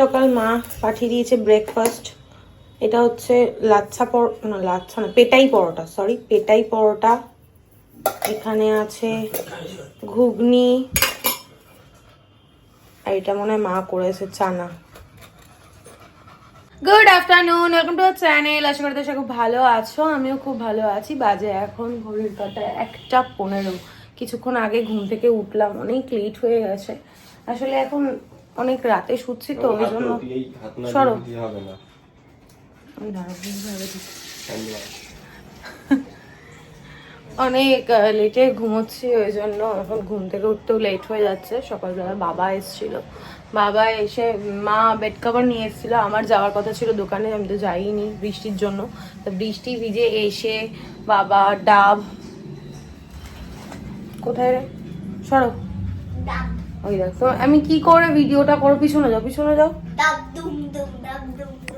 সকাল মা পাঠিয়ে দিয়েছে ব্রেকফাস্ট। এটা হচ্ছে পেটাই পরোটা, সরি পেটাই পরোটা। এখানে আছে ঘুগনি, আর এটা মনে হয় মা করেছে চানা। Good afternoon, welcome to our channel. আশা করি তোমরা খুব ভালো আছো, আমিও খুব ভালো আছি। বাজে এখন ঘড়ির কাঁটায় 1:15। কিছুক্ষণ আগে ঘুম থেকে উঠলাম, অনেক লেট হয়ে গেছে। আসলে এখন অনেক রাতে শুচ্ছি তো ওই জন্য। সরো অনেক লেটে ঘুমোচ্ছি, ওই জন্য এখন ঘুম থেকে উঠতেও লেট হয়ে যাচ্ছে। সকালবেলা বাবা এসেছিল, বাবা এসে মা বেড কভার নিয়ে এসেছিলো। আমার যাওয়ার কথা ছিল দোকানে, আমি তো যাইনি বৃষ্টির জন্য। তো বৃষ্টি ভিজে এসে বাবা ডাব, কোথায় রে সরো, ওই দেখ তো আমি কি করে ভিডিওটা করো। পিছনে যাও, পিছনে যাও,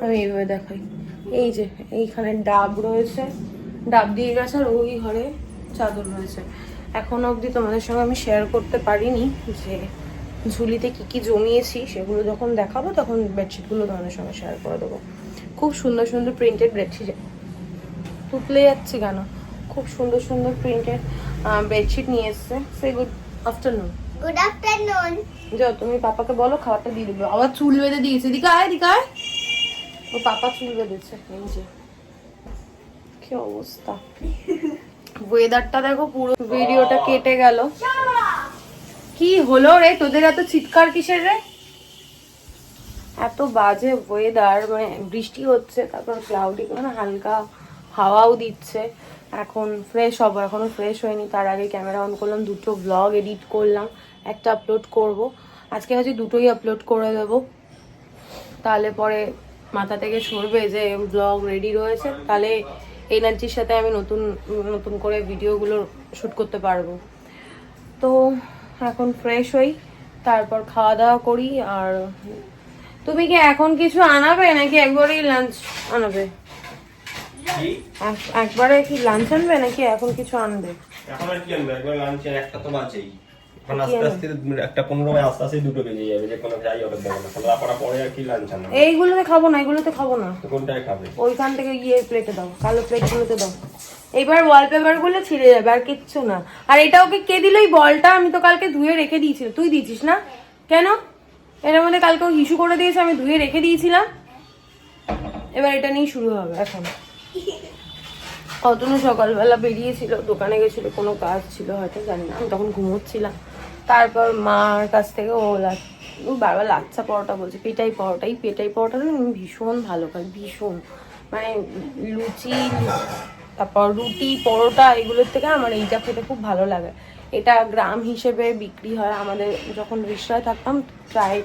আমি এইভাবে দেখাই। এই যে এইখানে ডাব রয়েছে, ডাব দিয়ে গেছে, আর ওই ঘরে চাদর রয়েছে। এখনো অবধি তোমাদের সঙ্গে আমি শেয়ার করতে পারিনি যে ঝুলিতে কি কি জমিয়েছি। সেগুলো যখন দেখাবো তখন বেডশিটগুলো তোমাদের সঙ্গে শেয়ার করে দেবো। খুব সুন্দর সুন্দর প্রিন্টেড বেডশিট, তুতলে যাচ্ছে কেন, খুব সুন্দর সুন্দর প্রিন্টেড বেডশিট নিয়ে এসছে। সে গুড আফটারনুন। Good afternoon. যাও তুমি পাপাকে বলো খাবারটা দিয়ে দেবে। আবার চুল বেঁধে দিয়েছে, এদিকে আয়, এদিকে আয়। ও পাপা চুল বেঁধেছে, এই যে কি অবস্থা। ওয়েদারটা দেখো, পুরো ভিডিওটা কেটে গেল। কি হলো রে তোদের, এত চিৎকার কিসের রে? এত বাজে ওয়েদার, মানে বৃষ্টি হচ্ছে, তারপর ক্লাউডি, মানে হালকা হাওয়াও দিচ্ছে। এখন ফ্রেশ হবো, এখনো ফ্রেশ হয়নি। তার আগে ক্যামেরা অন করলাম, দুটো ব্লগ এডিট করলাম, একটা আপলোড করব। আজকে হচ্ছে দুটোই আপলোড করে দেবো, তাহলে পরে মাথা থেকে সরবে যে ব্লগ রেডি রয়েছে। তাহলে এনার্জির সাথে আমি নতুন নতুন করে ভিডিওগুলো শ্যুট করতে পারবো। তো এখন ফ্রেশ হই, তারপর খাওয়া দাওয়া করি। আর তুমি কি এখন কিছু আনাবে নাকি একবারেই লাঞ্চ আনাবে? একবারে কি লাঞ্চ আনবে নাকি এখন কিছু আনবে? এখন আর কি আনবে, একবার লাঞ্চে একটা তো বাজেই। এখন আস্তে আস্তে একটা 15 আস্তে আস্তে দুটো বেজে যাবে, যে কোনো যাই হবে দেবো না। তাহলে পড়া পরে আর কি লাঞ্চ আনবে? এইগুলোতে খাবো না, এগুলোতে খাবো না। তো কোনটায় খাবে? ওইখান থেকে গিয়ে প্লেটে দাও, কালো প্লেটগুলোতে দাও। এইবার ওয়ালপেপার গুলো ছিঁড়ে যাবে, আর কিচ্ছু না। আর এটা ওকে কে দিল এই বলটা? আমি তো কালকে ধুয়ে রেখে দিয়েছিলাম। তুই দিয়েছিস না কেন? এর মধ্যে কালকে ও ইস্যু করে দিয়েছে, আমি ধুয়ে রেখে দিয়েছিলাম। এবার এটা নিয়ে শুরু হবে এখন। অতনু সকালবেলা বেরিয়েছিল, দোকানে গেছিল, কোনো কাজ ছিল হয়তো, জানি না, আমি তখন ঘুমোচ্ছিলাম। তারপর মার কাছ থেকে ও বারবার লাচ্ছা পরোটা বলছে, পেটাই পরোটা। এই পেটাই পরোটাটা আমি ভীষণ ভালো খাই, ভীষণ। মানে লুচি, তারপর রুটি, পরোটা, এগুলোর থেকে আমার এইটা খেতে খুব ভালো লাগে। এটা গ্রাম হিসেবে বিক্রি হয়। আমাদের যখন রিকশায় থাকতাম প্রায়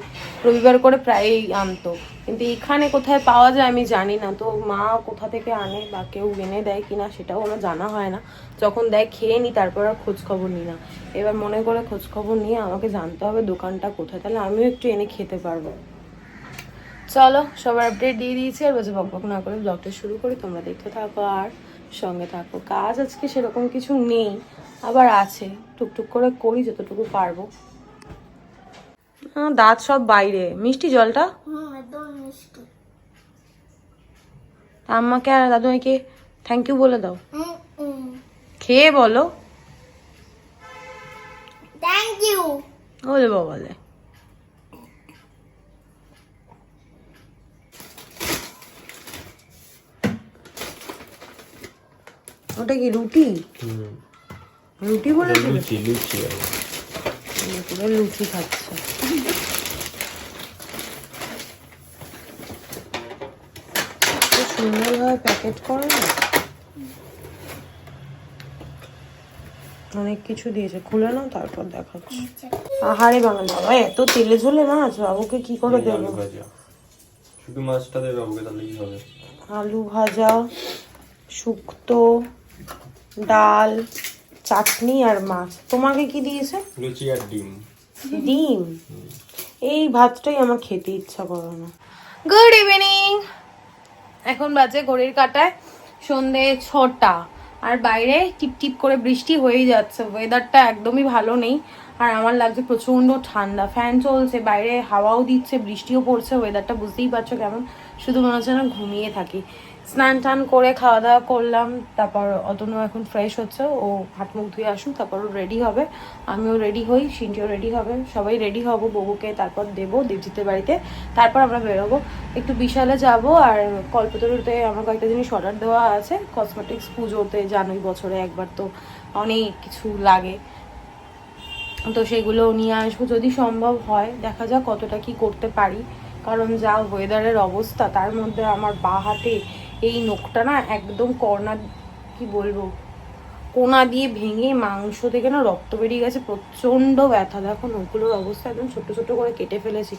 রবিবার করে প্রায়ই আনতো, কিন্তু এখানে কোথায় পাওয়া যায় আমি জানি না। তো মা কোথা থেকে আনে বা কেউ এনে দেয় কিনা সেটাও আমার জানা হয় না। যখন দেয় খেয়ে নিই, তারপর আর খোঁজ খবর নিই না। এবার মনে করে খোঁজ খবর নিয়ে আমাকে জানতে হবে দোকানটা কোথায়, তাহলে আমিও একটু এনে খেতে পারবো। চলো, সবার আপডেট দিয়ে দিয়েছি, আর বসে বকবক না করে ব্লগটা শুরু করি। তোমরা দেখতে থাকো আর সঙ্গে থাকো। কাজ আজকে সেরকম কিছু নেই, আবার আছে, টুকটুক করে করি যতটুকু পারবো। দাঁত সব বাইরে। মিষ্টি জলটা? একদম মিষ্টি। আম্মাকে আর দাদুমাইকে থ্যাংক ইউ বলে দাও, খেয়ে বলো থ্যাংক ইউ। বলে বলে। ওটা কি রুটি? রুটি বলে লুচি লুচি পুরো লুচি খাচ্ছে। সুন্দরভাবে প্যাকেট করে না, অনেক কিছু দিয়েছে। খুলে নাও, তারপর দেখাচ্ছি। আহারে বাঙালি, বাবা এত তেলে ঝোলে মাছ, বাবুকে কি করে দেবো? শুধু মাছটা দেবে বাবুকে, তাহলে কি হবে? আলু ভাজা, শুক্তো, ডাল, চাটনি আর মাছ। তোমাকে কি দিয়েছে? লুচি আর ডিম। ডিম? এই ভাতটাই আমার খেতে ইচ্ছা করে না। Good evening. এখন বাজে ঘড়ির কাঁটায় সন্ধে 6টা, আর বাইরে টিপ টিপ করে বৃষ্টি হয়েই যাচ্ছে। ওয়েদারটা একদমই ভালো নেই। আর আমার লাগছে প্রচণ্ড ঠান্ডা, ফ্যান চলছে, বাইরে হাওয়াও দিচ্ছে, বৃষ্টিও পড়ছে, ওয়েদারটা বুঝতেই পারছো কেমন। শুধু মনে হচ্ছে না ঘুমিয়ে থাকি। স্নান টান করে খাওয়া দাওয়া করলাম, তারপর অতনু এখন ফ্রেশ হচ্ছে, ও হাত মুখ ধুয়ে আসুন, তারপর রেডি হবে, আমিও রেডি হই, সিনটিও রেডি হবে, সবাই রেডি হব, বউকে তারপর দেবো দেবজিতের বাড়িতে, তারপর আমরা বেরোবো। একটু বিশালে যাব, আর কল্পতরুতে আমার কয়েকটা জিনিস অর্ডার দেওয়া আছে, কসমেটিক্স, পুজোতে জানোই বছরে একবার তো অনেক কিছু লাগে, তো সেগুলো নিয়ে আসবো যদি সম্ভব হয়। দেখা যাক কতটা কি করতে পারি, কারণ যা ওয়েদারের অবস্থা, তার মধ্যে আমার বাঁ হাতে এই নখটা না একদম কি বলবো, কোনা দিয়ে ভেঙে মাংস থেকে না রক্ত বেরিয়ে গেছে, প্রচণ্ড ব্যথা। দেখো নখগুলোর অবস্থা একদম ছোট ছোট করে কেটে ফেলেছি,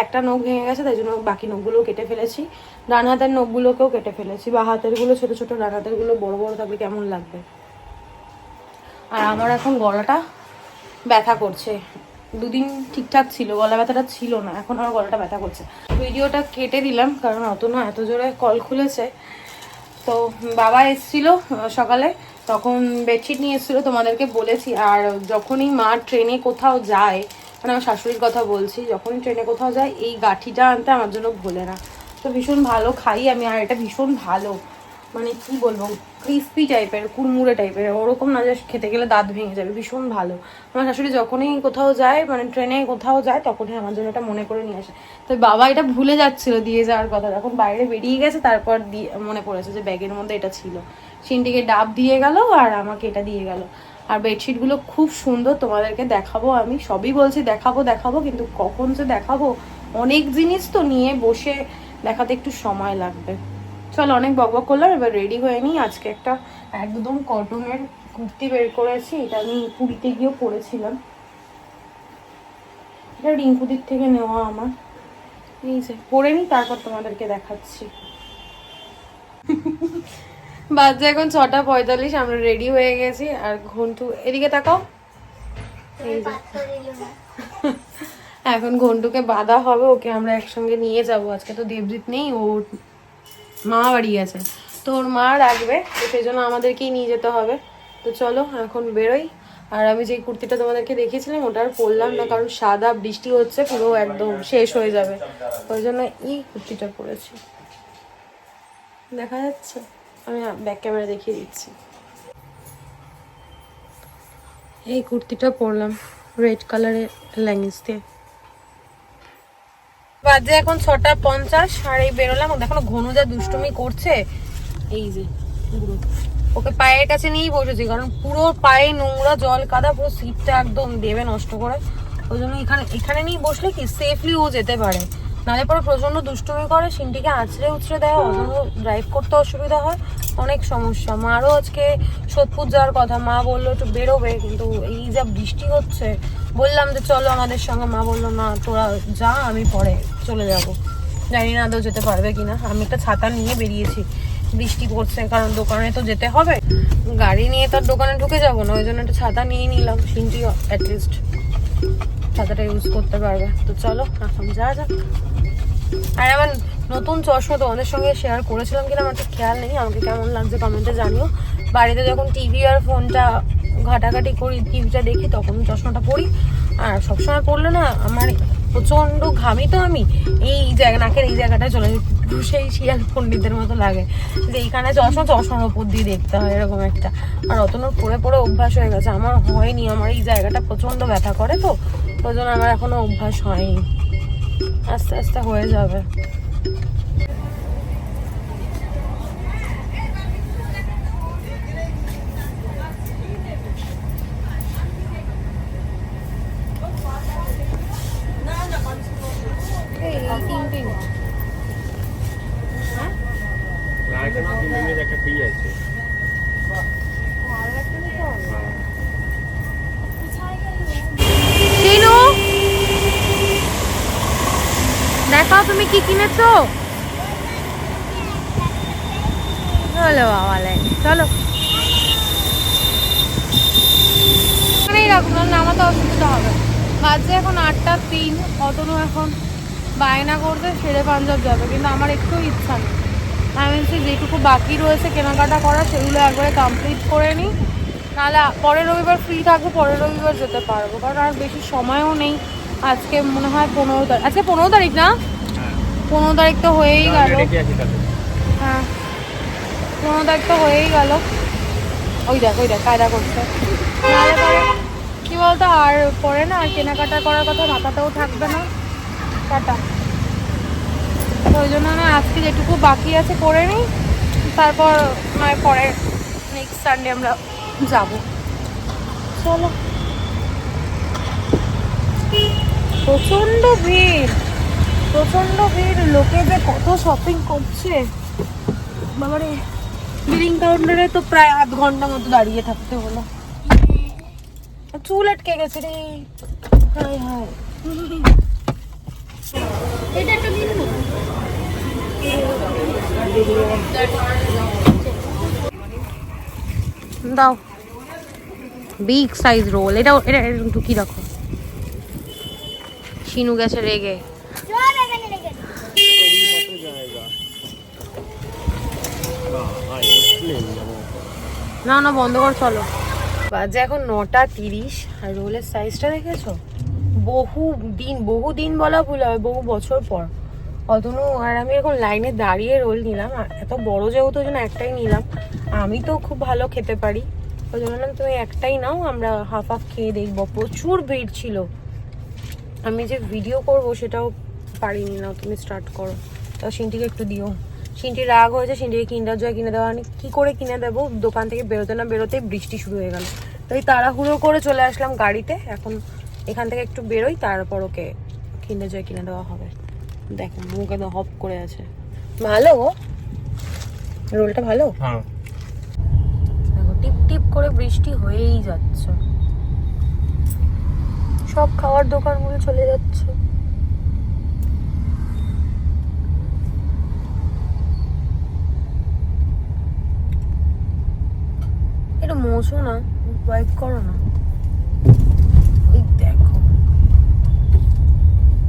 একটা নখ ভেঙে গেছে তাই জন্য বাকি নখগুলোও কেটে ফেলেছি, ডান হাতের নখগুলোকেও কেটে ফেলেছি, বা হাতেরগুলো ছোট ছোট, ডান হাতেরগুলো বড় বড় থাকলে কেমন লাগবে। আর আমার এখন গলাটা ব্যথা করছে, দুদিন ঠিকঠাক ছিল, গলা ব্যথাটা ছিল না, এখন আমার গলাটা ব্যথা করছে। ভিডিওটা কেটে দিলাম কারণ অতনু এত জোরে কল খুলেছে। তো বাবা এসেছিল সকালে, তখন বেডশিট নিয়ে এসেছিলো, তোমাদেরকে বলেছি। আর যখনই মা ট্রেনে কোথাও যায়, মানে আমার শাশুড়ির কথা বলছি, যখনই ট্রেনে কোথাও যায় এই গাঠিটা আনতে আমার জন্য ভোলে না। তো ভীষণ ভালো খাই আমি, আর এটা ভীষণ ভালো, মানে কি বলবো, ক্রিস্পি টাইপের, কুড়মুড়ে টাইপের, ওরকম না যে খেতে গেলে দাঁত ভেঙে যাবে, ভীষণ ভালো। আমার শাশুড়ি যখনই কোথাও যায়, মানে ট্রেনে কোথাও যায়, তখনই আমার জন্য এটা মনে করে নিয়ে আসে। তো বাবা এটা ভুলে যাচ্ছিল দিয়ে যাওয়ার কথা, যখন বাইরে বেরিয়ে গেছে তারপর দিয়ে মনে পড়েছে যে ব্যাগের মধ্যে এটা ছিল। সিনটিকে ডাব দিয়ে গেল আর আমাকে এটা দিয়ে গেল। আর বেডশিটগুলো খুব সুন্দর, তোমাদেরকে দেখাবো, আমি সবই বলছি দেখাবো দেখাবো, কিন্তু কখন যে দেখাবো, অনেক জিনিস তো নিয়ে বসে দেখাতে একটু সময় লাগবে। চলো অনেক বকবক করলাম, এবার রেডি হয়ে নিই। আজকে একটা একদম কটনের কুর্তি বের করেছি, এটা আমি পুরীতে গিয়েও পরেছিলাম, এটা রিঙ্কুদির থেকে নেওয়া আমার, এই যে পরে নিই তারপর তোমাদেরকে দেখাচ্ছি। বাজে এখন 6:45, আমরা রেডি হয়ে গেছি। আর ঘন্টু এদিকে তাকাও, এই যে এখন ঘন্টুকে বাঁধা হবে, ওকে আমরা একসঙ্গে নিয়ে যাব। আজকে তো দেবজিৎ নেই, ও মা বাড়ি আছে, তো ওর মা রাখবে, তো সেই জন্য আমাদেরকেই নিয়ে যেতে হবে। তো চলো এখন বেরোই। আর আমি যে কুর্তিটা তোমাদেরকে দেখিয়েছিলাম ওটা আর পরলাম না, কারণ সাদা, বৃষ্টি হচ্ছে, পুরো একদম শেষ হয়ে যাবে, ওই জন্য এই কুর্তিটা পরেছি। দেখা যাচ্ছে, আমি ব্যাক ক্যামেরা দেখিয়ে দিচ্ছি। এই কুর্তিটা পরলাম রেড কালারের লেগিংস দিয়ে। বাজে এখন 6:50, আর এই বেরোলাম। দেখো ঘনু যা দুষ্টুমি করছে, এই যে ওকে পায়ের কাছে নিয়েই বসেছি, কারণ পুরো পায়ে নোংরা, জল কাদা, পুরো সিটটা একদম দেবে নষ্ট করে, ওই জন্য এখানে নিয়ে বসলে কি সেফলি ও যেতে পারে, নাহলে পরে প্রচন্ড দুষ্টুমি করে, সিনটিকে আছড়ে উছড়ে দেয়, অন্য ড্রাইভ করতে অসুবিধা হয়, অনেক সমস্যা। মারও আজকে সোদপুর যাওয়ার কথা, মা বললো একটু বেরোবে, কিন্তু এই যা বৃষ্টি হচ্ছে, বললাম যে চলো আমাদের সঙ্গে, মা বললো না তোরা যা, আমি পরে চলে যাব। জানি না আদৌ যেতে পারবে কিনা। আমি একটা ছাতা নিয়ে বেরিয়েছি, বৃষ্টি পড়ছে, কারণ দোকানে তো যেতে হবে, গাড়ি নিয়ে তো আর দোকানে ঢুকে যাবো না, ওই জন্য একটা ছাতা নিয়ে নিলাম, সিনটি অ্যাটলিস্ট ছাতাটা ইউজ করতে পারবে। তো চলো এখন যা যাক। আর আমার নতুন চশমা তোমাদের সঙ্গে শেয়ার করেছিলাম কিনা আমার ঠিক খেয়াল নেই, আমাকে কেমন লাগছে কমেন্টে জানিও। বাড়িতে যখন টিভি আর ফোনটা ঘাটাঘাটি করি, টিভিটা দেখি, তখন চশমাটা পরি। আর সবসময় পড়লে না আমার প্রচন্ড ঘামি, তো আমি এই জায়গা, নাকের এই জায়গাটায় চলে যাই, সেই শিয়াল পণ্ডিতের মতো লাগে যে এইখানে চশমার ওপর দিয়ে দেখতে হয়, এরকম একটা। আর অতনুর পরে পরে অভ্যাস হয়ে গেছে, আমার হয়নি, আমার এই জায়গাটা প্রচন্ড ব্যথা করে, তো ওই জন্য আমার এখনো অভ্যাস হয়নি, আস্তে আস্তে হয়ে যাবে। একটা ফ্রি আছে, দেখো তুমি কি কিনেছো, চলো বাবা, চলো এখানেই রাখুন, নাহলে নামাতে অসুবিধা হবে। বাজে এখন 8:03, অতনু এখন বায়না করবে শেরে পাঞ্জাব যাবে, কিন্তু আমার একটু ইচ্ছা নেই। আমি বলছি যেটুকু বাকি রয়েছে কেনাকাটা করা, সেগুলো একবারে কমপ্লিট করে নিই, নাহলে পরের রবিবার ফ্রি থাকবো, পরের রবিবার যেতে পারবো, কারণ আর বেশি সময়ও নেই। আজকে মনে হয় 15 তারিখ, আজকে 15 তারিখ না? 15 তারিখ তো হয়েই গেল। হ্যাঁ 15 তারিখ তো হয়েই গেল। ওই দেখ কায়দা করছে। নাহলে পরে কি বলতো, আর পরে না আর কেনাকাটা করার কথা মাথাতেও থাকবে না। টাটা। ওই জন্য না আজকে যেটুকু বাকি আছে করে নিই, তারপর নয় পরে নেক্সট সানডে আমরা যাব। চলো। প্রচন্ড ভিড়, লোকে যে কত শপিং করছে বাবারে। বিলিং কাউন্টারে তো প্রায় আধ ঘন্টা মতো দাঁড়িয়ে থাকতে হলো। চুল আটকে গেছে রে, হায় হায়। এটা একটা দিন দাও বিগ সাইজ রোল। এটা ঢুকি রাখো। শিনু গেছে রেগে। চল এখানে রেখে না বন্ধ কর, চলো। বাজে এখন 9:30 আর রোলের সাইজটা দেখেছো? বহু দিন বলা ভুল হবে, বহু বছর পর অতনু আর আমি এখন লাইনে দাঁড়িয়ে রোল নিলাম। আর এত বড় যেহেতু, ওই জন্য একটাই নিলাম। আমি তো খুব ভালো খেতে পারি, ওই জন্য তুমি একটাই নাও, আমরা হাফ খেয়ে দেখবো। প্রচুর ভিড় ছিল, আমি যে ভিডিও করব সেটাও পারিনি। না তুমি স্টার্ট করো, তাও সিনটিকে একটু দিও। সিনটি রাগ হয়েছে, সিনটিকে কিন্ডার জয় কিনে দেওয়া। আমি কী করে কিনে দেবো, দোকান থেকে বেরোতে না বেরোতেই বৃষ্টি শুরু হয়ে গেল। তাই তাড়াহুড়ো করে চলে আসলাম গাড়িতে। এখন এখান থেকে একটু বেরোই, তারপর ওকে কিন্ডার জয় কিনে দেওয়া হবে। দেখো মুখ একদম হপ করে আছে। ভালো গো রোলটা, ভালো। দেখো টিপ টিপ করে বৃষ্টি হয়েই যাচ্ছে, সব খাওয়ার দোকানগুলো চলে যাচ্ছে। এটা মোছো না, ওয়াইপ করো না। এই দেখো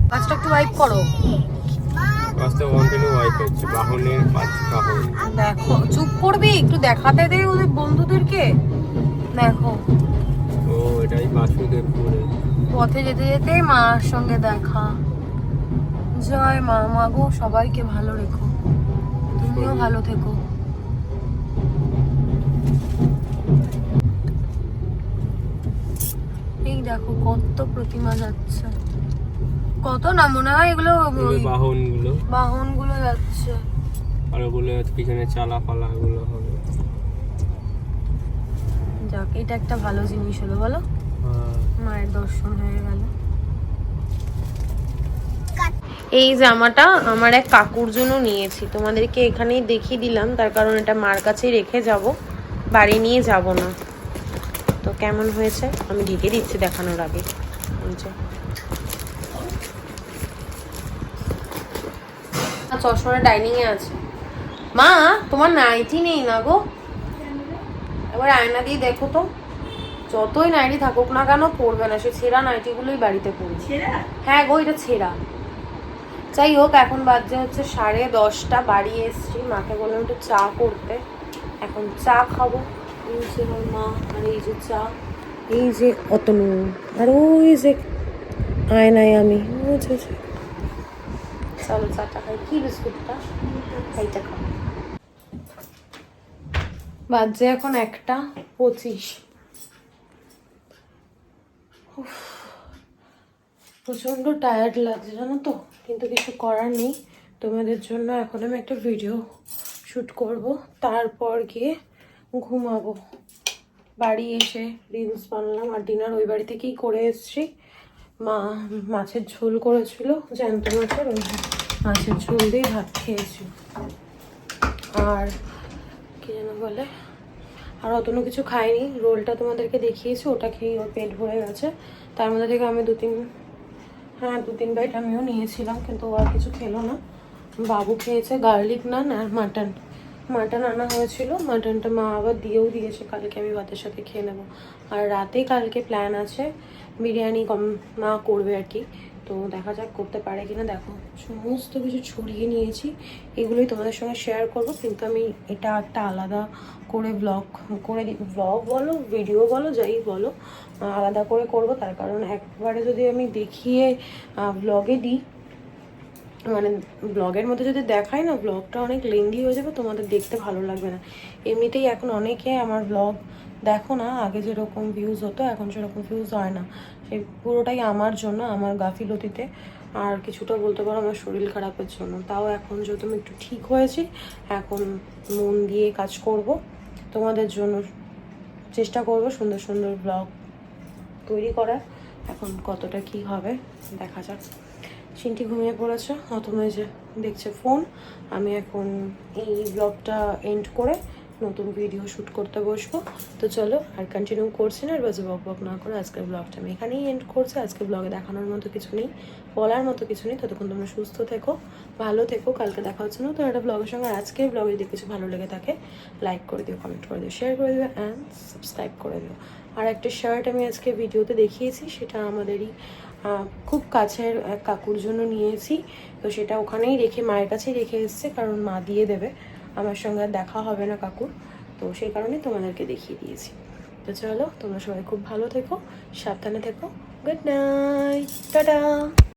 পাঁচটা একটু ওয়াইপ করো। পাঁচটা কন্টিনিউ ওয়াইপ হচ্ছে, বাহনের 5 বাহন। দেখো চুপ করবি একটু, দেখাতে দে ওদের বন্ধুদেরকে। দেখো ও এটাই বাসুদেবপুরে। পথে যেতে যেতে মার সঙ্গে দেখা। জয় মা, মা গো সবাইকে ভালো রেখো, তুমিও ভালো থেকো। এই দেখো কত প্রতিমা যাচ্ছে, কত না মনে হয় এগুলো বাহনগুলো যাচ্ছে। আর ওগুলো পিছনে চালা পালা এগুলো হবে। যাক এটা একটা ভালো জিনিস হলো বলো, মায়ের দর্শন হয়ে গেল। এই জামাটা আমার এক কাকুর জন্য নিয়েছি, তোমাদেরকে এখানেই দেখিয়ে দিলাম, তার কারণ এটা মার কাছেই রেখে যাব, বাড়ি নিয়ে যাব না। তো কেমন হয়েছে আমি ঢেকে দিচ্ছি দেখানোর আগে। চশমাটা ডাইনিং এ আছে। মা তোমার নাইটি নেই না গো, এবার আয়না দিয়ে দেখো তো। যতই নাইটি থাকুক না কেন পরবে না, সে ছেঁড়া নাইটিগুলোই বাড়িতে পরবে। হ্যাঁ গো এটা ছেঁড়া। যাই হোক এখন বাজে হচ্ছে 10:30, বাড়ি এসছি, মাকে বললাম একটু চা করতে, এখন চা খাবো। এই যে আমার মা, আর এই যে চা, এই যে অতনু, আর ওই যে আয়নায় আমি। চলো চাটা খাই। কি বিস্কুটটা? এইটা খাও। বাজে এখন 1:25। প্রচন্ড টায়ার্ড লাগছে জানো তো, কিন্তু কিছু করার নেই। তোমাদের জন্য এখন আমি একটা ভিডিও শ্যুট করব, তারপর গিয়ে ঘুমাবো। বাড়ি এসে রিলস বানালাম, আর ডিনার ওই বাড়ি থেকেই করে এসছি। মা মাছের ঝোল করেছিল, জ্যান্ত মাছের, ওই মাছের ঝোল দিয়ে ভাত খেয়েছি। আর কি যেন বলে, আর অতনো কিছু খাইনি। রোলটা তোমাদেরকে দেখিয়েছি, ওটা খেয়ে ওর পেট ভরে গেছে। তার মধ্যে থেকে আমি 2-3 বাইট আমিও নিয়েছিলাম, কিন্তু ও আর কিছু খেলো না। বাবু খেয়েছে গার্লিক নান আর মাটন আনা হয়েছিল, মাটনটা মা আবার দিয়েও দিয়েছে, কালকে আমি ভাতের সাথে খেয়ে নেবো। আর রাতে কালকে প্ল্যান আছে বিরিয়ানি মা করবে আর কি, তো দেখা যাক করতে পারে কিনা। দেখো সমস্ত কিছু ছড়িয়ে নিয়েছি, এগুলোই তোমাদের সঙ্গে শেয়ার করব, কিন্তু আমি এটা একটা আলাদা করে ব্লগ করে ব্লগ বলো ভিডিও বলো যাই বলো আলাদা করে করব। তার কারণ একবারে যদি আমি দেখিয়ে ব্লগে দিই, মানে ব্লগের মধ্যে যদি দেখাই না, ব্লগটা অনেক লেন্দি হয়ে যাবে, তোমাদের দেখতে ভালো লাগবে না। এমনিতেই এখন অনেকে আমার ব্লগ দেখো না, আগে যেরকম ভিউজ হতো এখন সেরকম ভিউজ হয় না। সেই পুরোটাই আমার জন্য, আমার গাফিলতিতে, আর কিছুটা বলতে পারো আমার শরীর খারাপের জন্য। তাও এখন যেহেতু আমি একটু ঠিক হয়েছি, এখন মন দিয়ে কাজ করব, তোমাদের জন্য চেষ্টা করব সুন্দর সুন্দর ব্লগ তৈরি করার। এখন কতটা কি হবে দেখা যাক। চিন্টি ঘুমিয়ে পড়েছে, অতময় যে দেখছে ফোন। আমি এখন এই ব্লগটা এন্ড করে নতুন ভিডিও শ্যুট করতে বসবো। তো চলো আর কন্টিনিউ করছি না, আর বাজে বক বক না করে আজকের ব্লগটা আমি এখানেই এন্ড করছি। আজকে ব্লগে দেখানোর মতো কিছু নেই, বলার মতো কিছু নেই। ততক্ষণ তোমরা সুস্থ থেকো, ভালো থেকো, কালকে দেখা হচ্ছে না তো একটা ব্লগের সঙ্গে। আজকের ব্লগে যদি কিছু ভালো লেগে থাকে লাইক করে দিও, কমেন্ট করে দিও, শেয়ার করে দিও অ্যান্ড সাবস্ক্রাইব করে দিও। আর একটা শার্ট আমি আজকে ভিডিওতে দেখিয়েছি, সেটা আমাদেরই খুব কাছের এক কাকুর জন্য নিয়েছি। তো সেটা ওখানেই রেখে, মায়ের কাছেই রেখে এসেছে, কারণ মা দিয়ে দেবে, আমার সঙ্গে আর দেখা হবে না কাকুর, তো সেই কারণে তোমাদেরকে দেখিয়ে দিয়েছি। তো চলো তোমরা সবাই খুব ভালো থেকো, সাবধানে থেকো, গুড নাইট, টাটা।